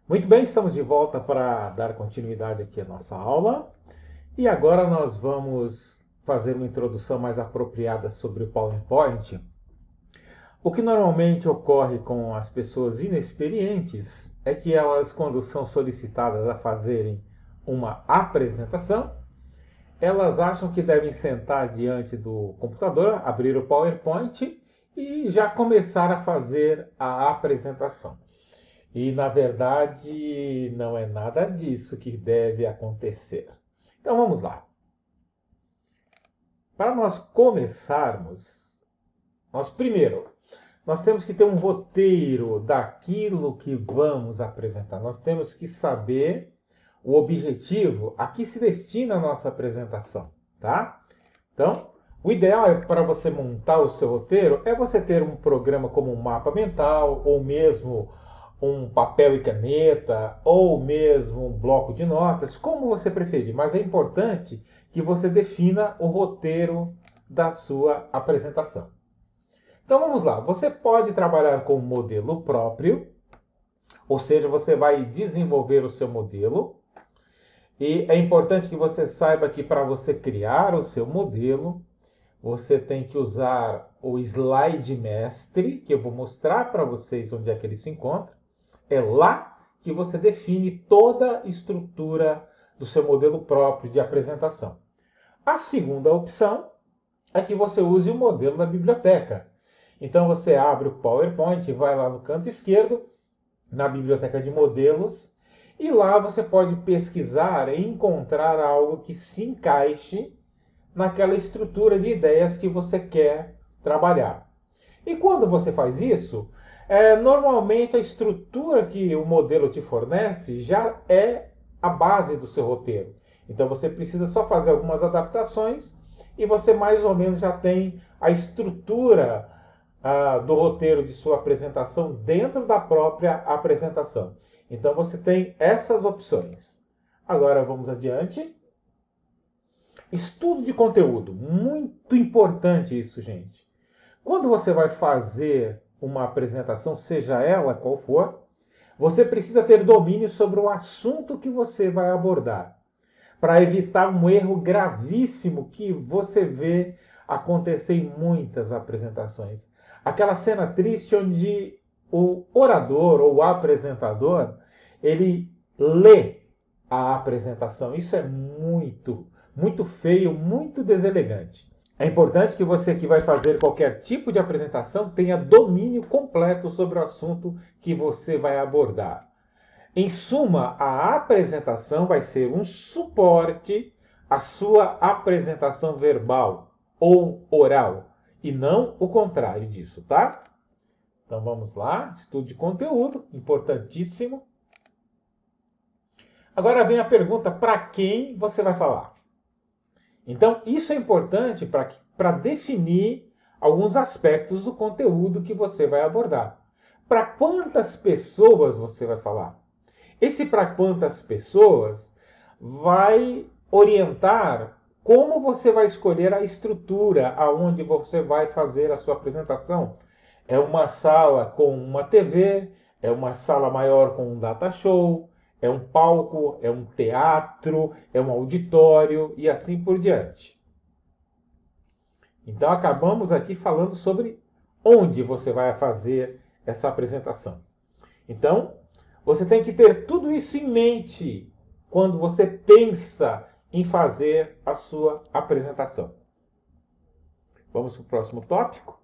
Muito bem, estamos de volta para dar continuidade aqui à nossa aula. E agora nós vamos fazer uma introdução mais apropriada sobre o PowerPoint. O que normalmente ocorre com as pessoas inexperientes é que elas, quando são solicitadas a fazerem uma apresentação, elas acham que devem sentar diante do computador, abrir o PowerPoint e já começar a fazer a apresentação. E, na verdade, não é nada disso que deve acontecer. Então, vamos lá. Para nós começarmos, nós temos que ter um roteiro daquilo que vamos apresentar. Nós temos que saber o objetivo, a que se destina a nossa apresentação, tá? Então, o ideal é para você montar o seu roteiro é você ter um programa como um mapa mental ou mesmo um papel e caneta, ou mesmo um bloco de notas, como você preferir. Mas é importante que você defina o roteiro da sua apresentação. Então vamos lá. Você pode trabalhar com um modelo próprio, ou seja, você vai desenvolver o seu modelo. E é importante que você saiba que para você criar o seu modelo, você tem que usar o slide mestre, que eu vou mostrar para vocês onde é que ele se encontra. É lá que você define toda a estrutura do seu modelo próprio de apresentação. A segunda opção é que você use o modelo da biblioteca. Então você abre o PowerPoint, vai lá no canto esquerdo, na biblioteca de modelos, e lá você pode pesquisar e encontrar algo que se encaixe naquela estrutura de ideias que você quer trabalhar. E quando você faz isso, normalmente a estrutura que o modelo te fornece já é a base do seu roteiro. Então você precisa só fazer algumas adaptações e você mais ou menos já tem a estrutura do roteiro de sua apresentação dentro da própria apresentação. Então você tem essas opções. Agora vamos adiante. Estudo de conteúdo. Muito importante isso, gente. Quando você vai fazer uma apresentação, seja ela qual for, você precisa ter domínio sobre o assunto que você vai abordar, para evitar um erro gravíssimo que você vê acontecer em muitas apresentações. Aquela cena triste onde o orador ou o apresentador, ele lê a apresentação. Isso é muito feio, muito deselegante. É importante que você que vai fazer qualquer tipo de apresentação tenha domínio completo sobre o assunto que você vai abordar. Em suma, a apresentação vai ser um suporte à sua apresentação verbal ou oral, e não o contrário disso, tá? Então vamos lá, estudo de conteúdo, importantíssimo. Agora vem a pergunta, para quem você vai falar? Então, isso é importante para definir alguns aspectos do conteúdo que você vai abordar. Para quantas pessoas você vai falar? Esse para quantas pessoas vai orientar como você vai escolher a estrutura aonde você vai fazer a sua apresentação. É uma sala com uma TV, é uma sala maior com um data show, é um palco, é um teatro, é um auditório e assim por diante. Então acabamos aqui falando sobre onde você vai fazer essa apresentação. Então, você tem que ter tudo isso em mente quando você pensa em fazer a sua apresentação. Vamos para o próximo tópico?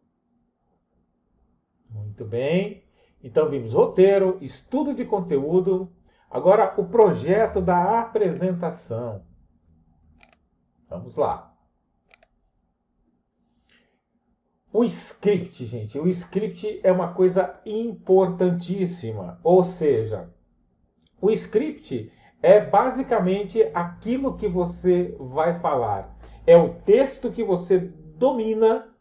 Muito bem. Então vimos roteiro, estudo de conteúdo. Agora, o projeto da apresentação. Vamos lá. O script, gente. O script é uma coisa importantíssima. Ou seja, o script é basicamente aquilo que você vai falar. É o texto que você domina,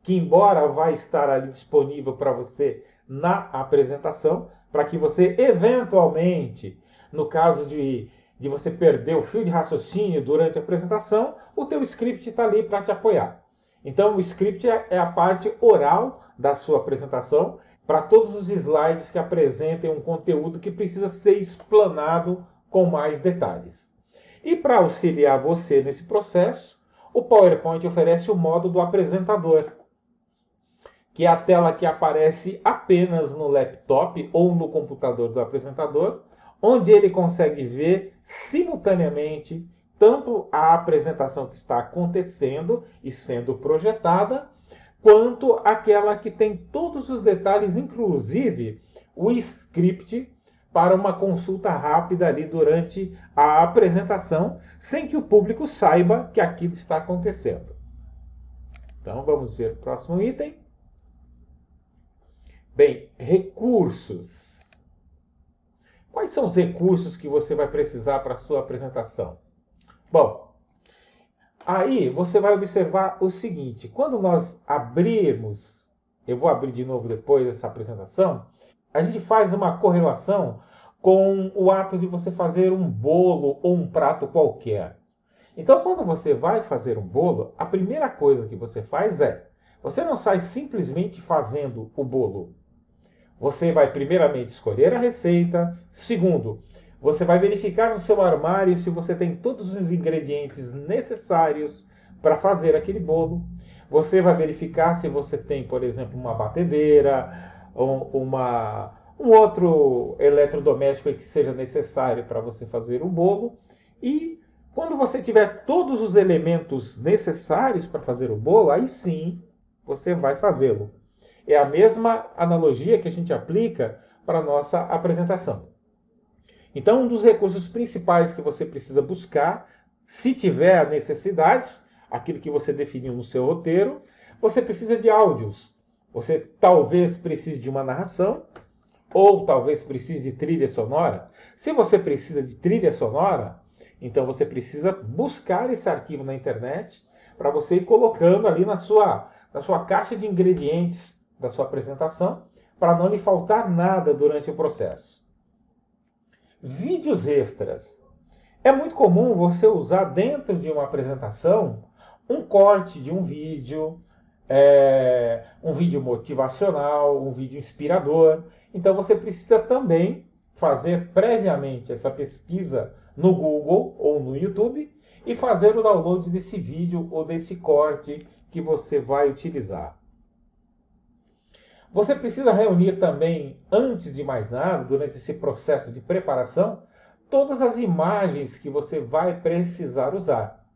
que embora vai estar ali disponível para você na apresentação, para que você eventualmente, no caso de de você perder o fio de raciocínio durante a apresentação, o teu script está ali para te apoiar. Então, o script é a parte oral da sua apresentação, para todos os slides que apresentem um conteúdo que precisa ser explanado com mais detalhes. E para auxiliar você nesse processo, o PowerPoint oferece o modo do apresentador, que é a tela que aparece apenas no laptop ou no computador do apresentador, onde ele consegue ver simultaneamente tanto a apresentação que está acontecendo e sendo projetada, quanto aquela que tem todos os detalhes, inclusive o script, para uma consulta rápida ali durante a apresentação, sem que o público saiba que aquilo está acontecendo. Então vamos ver o próximo item. Bem, recursos. Quais são os recursos que você vai precisar para a sua apresentação? Bom, aí você vai observar o seguinte: quando nós abrirmos, eu vou abrir de novo depois essa apresentação, a gente faz uma correlação com o ato de você fazer um bolo ou um prato qualquer. Então, quando você vai fazer um bolo, a primeira coisa que você faz você não sai simplesmente fazendo o bolo. Você vai primeiramente escolher a receita. Segundo, você vai verificar no seu armário se você tem todos os ingredientes necessários para fazer aquele bolo. Você vai verificar se você tem, por exemplo, uma batedeira, um outro eletrodoméstico que seja necessário para você fazer o bolo. E quando você tiver todos os elementos necessários para fazer o bolo, aí sim você vai fazê-lo. É a mesma analogia que a gente aplica para a nossa apresentação. Então, um dos recursos principais que você precisa buscar, se tiver a necessidade, aquilo que você definiu no seu roteiro, você precisa de áudios. Você talvez precise de uma narração, ou talvez precise de trilha sonora. Se você precisa de trilha sonora, então você precisa buscar esse arquivo na internet para você ir colocando ali na sua caixa de ingredientes da sua apresentação, para não lhe faltar nada durante o processo. Vídeos extras. É muito comum você usar dentro de uma apresentação um corte de um vídeo motivacional, um vídeo inspirador. Então você precisa também fazer previamente essa pesquisa no Google ou no YouTube e fazer o download desse vídeo ou desse corte que você vai utilizar. Você precisa reunir também, antes de mais nada, durante esse processo de preparação, todas as imagens que você vai precisar usar.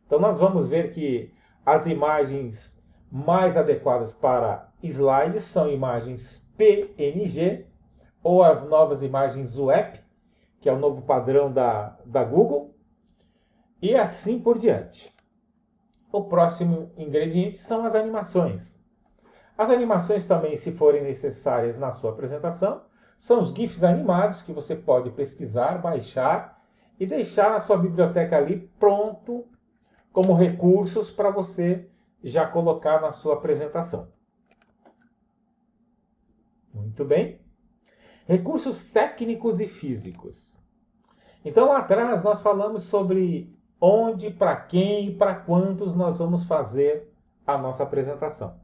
Então nós vamos ver que as imagens mais adequadas para slides são imagens PNG ou as novas imagens web, que é o novo padrão da Google, e assim por diante. O próximo ingrediente são as animações. As animações também, se forem necessárias na sua apresentação, são os GIFs animados que você pode pesquisar, baixar e deixar na sua biblioteca ali pronto como recursos para você já colocar na sua apresentação. Muito bem. Recursos técnicos e físicos. Então lá atrás nós falamos sobre onde, para quem e para quantos nós vamos fazer a nossa apresentação.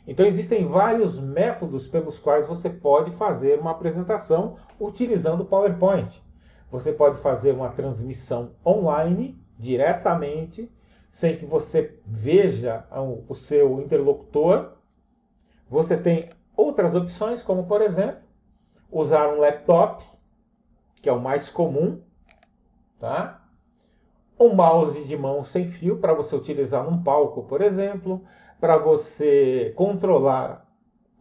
Então existem vários métodos pelos quais você pode fazer uma apresentação utilizando o PowerPoint. Você pode fazer uma transmissão online, diretamente, sem que você veja o seu interlocutor. Você tem outras opções, como por exemplo, usar um laptop, que é o mais comum, tá? Um mouse de mão sem fio para você utilizar num palco, por exemplo, para você controlar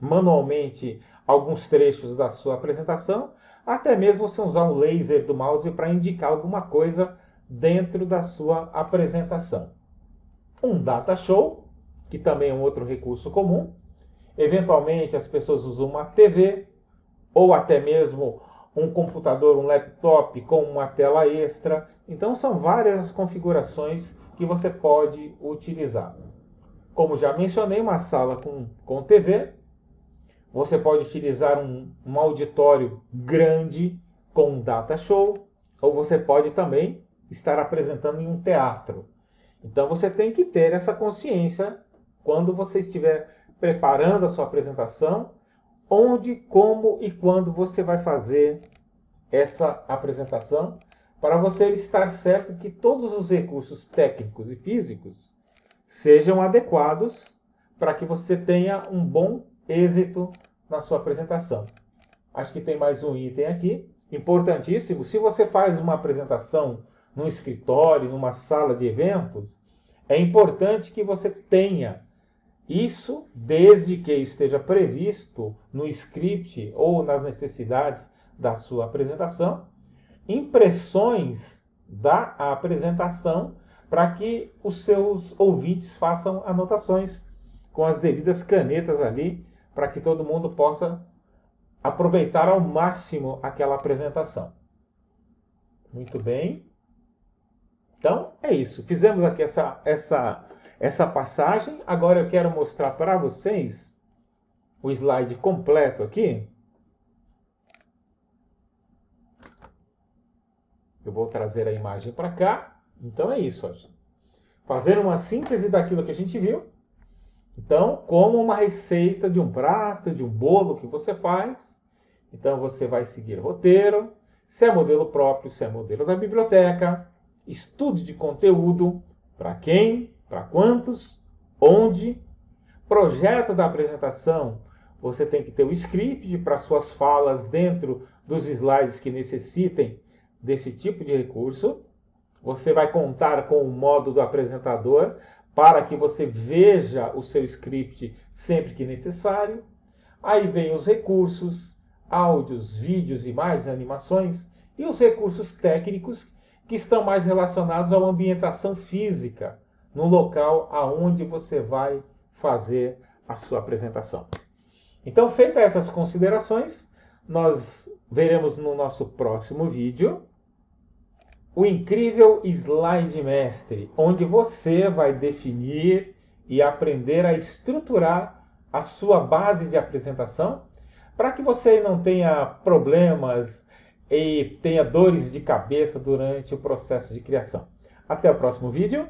manualmente alguns trechos da sua apresentação, até mesmo você usar um laser do mouse para indicar alguma coisa dentro da sua apresentação. Um data show, que também é um outro recurso comum. Eventualmente as pessoas usam uma TV ou até mesmo um computador, um laptop com uma tela extra. Então são várias as configurações que você pode utilizar. Como já mencionei, uma sala com TV. Você pode utilizar um auditório grande com um data show. ou você pode também estar apresentando em um teatro. Então você tem que ter essa consciência quando você estiver preparando a sua apresentação, onde, como e quando você vai fazer essa apresentação, para você estar certo que todos os recursos técnicos e físicos sejam adequados para que você tenha um bom êxito na sua apresentação. Acho que tem mais um item aqui, importantíssimo. Se você faz uma apresentação num escritório, numa sala de eventos, é importante que você tenha isso, desde que esteja previsto no script ou nas necessidades da sua apresentação, impressões da apresentação para que os seus ouvintes façam anotações com as devidas canetas ali, para que todo mundo possa aproveitar ao máximo aquela apresentação. Muito bem. Então, é isso. Fizemos aqui essa passagem. Agora eu quero mostrar para vocês o slide completo aqui. Eu vou trazer a imagem para cá. Então é isso. Ó. Fazendo uma síntese daquilo que a gente viu. Então, como uma receita de um prato, de um bolo que você faz. Então você vai seguir roteiro, se é modelo próprio, se é modelo da biblioteca, estudo de conteúdo, para quem, para quantos, onde, projeto da apresentação. Você tem que ter o script para suas falas dentro dos slides que necessitem desse tipo de recurso. Você vai contar com o modo do apresentador para que você veja o seu script sempre que necessário. Aí vem os recursos, áudios, vídeos, imagens, animações e os recursos técnicos que estão mais relacionados à ambientação física no local aonde você vai fazer a sua apresentação. Então, feitas essas considerações, nós veremos no nosso próximo vídeo o incrível Slide Mestre, onde você vai definir e aprender a estruturar a sua base de apresentação para que você não tenha problemas e tenha dores de cabeça durante o processo de criação. Até o próximo vídeo.